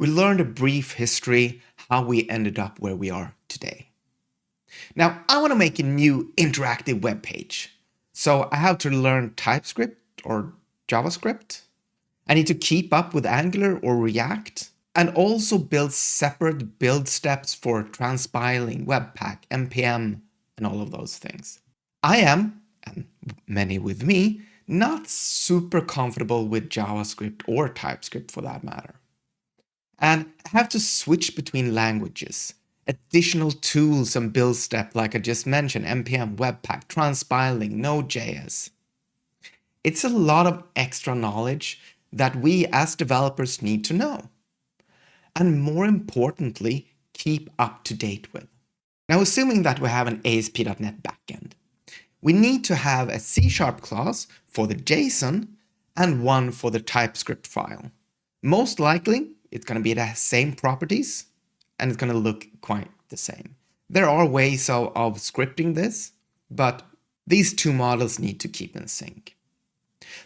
we learned a brief history, how we ended up where we are today. Now, I want to make a new interactive web page. So I have to learn TypeScript or JavaScript. I need to keep up with Angular or React, and also build separate build steps for transpiling, Webpack, NPM, and all of those things. I am, and many with me, not super comfortable with JavaScript or TypeScript for that matter. And have to switch between languages, additional tools and build steps like I just mentioned, NPM, Webpack, transpiling, Node.js. It's a lot of extra knowledge that we as developers need to know. And more importantly, keep up to date with. Now, assuming that we have an ASP.NET backend, we need to have a C# class for the JSON and one for the TypeScript file. Most likely, it's going to be the same properties and it's going to look quite the same. There are ways of scripting this, but these two models need to keep in sync.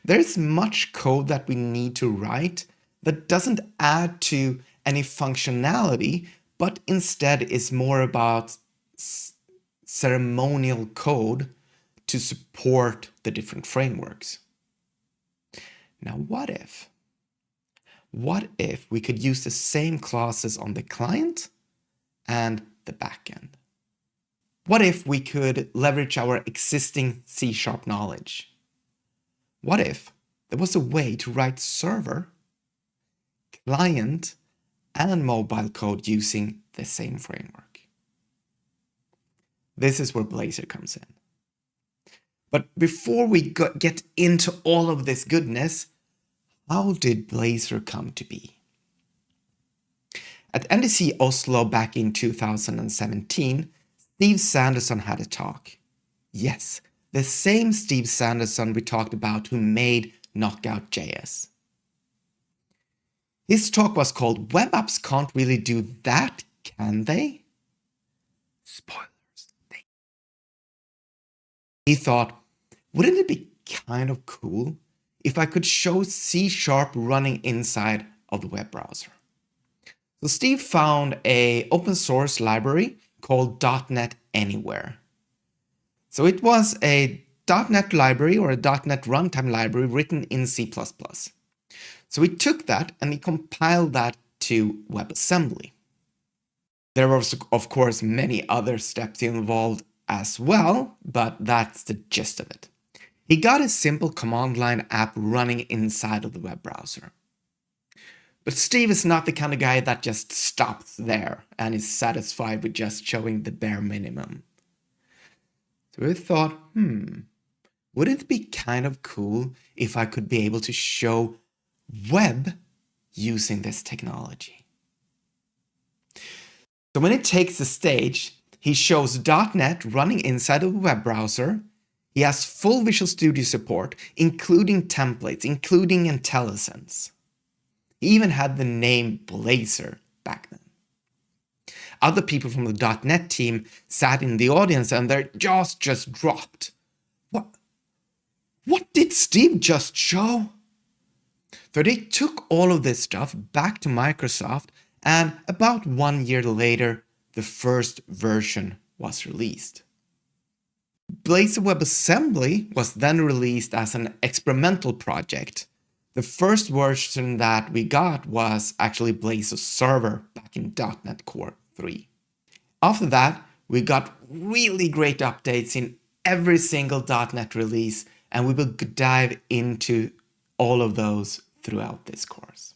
There's much code that we need to write that doesn't add to any functionality, but instead is more about ceremonial code to support the different frameworks. Now, what if we could use the same classes on the client and the backend? What if we could leverage our existing C# knowledge? What if there was a way to write server, client, and mobile code using the same framework? This is where Blazor comes in. But before we get into all of this goodness, how did Blazor come to be? At NDC Oslo back in 2017, Steve Sanderson had a talk. Yes, the same Steve Sanderson we talked about who made Knockout.js. His talk was called "Web Apps Can't Really Do That, Can They?" Spoilers. He thought, wouldn't it be kind of cool if I could show C# running inside of the web browser? So Steve found an open source library called .NET Anywhere. So it was a .NET library or a .NET runtime library written in C++. So he took that and he compiled that to WebAssembly. There were, of course, many other steps involved as well, but that's the gist of it. He got a simple command line app running inside of the web browser. But Steve is not the kind of guy that just stops there and is satisfied with just showing the bare minimum. So we thought, wouldn't it be kind of cool if I could be able to show web using this technology? So when it takes the stage, he shows .NET running inside of a web browser. He has full Visual Studio support, including templates, including IntelliSense. He even had the name Blazor back then. Other people from the .NET team sat in the audience and their jaws just dropped. What did Steve just show? So they took all of this stuff back to Microsoft, and about 1 year later, the first version was released. Blazor WebAssembly was then released as an experimental project. The first version that we got was actually Blazor Server back in .NET Core 3. After that, we got really great updates in every single .NET release, and we will dive into all of those throughout this course.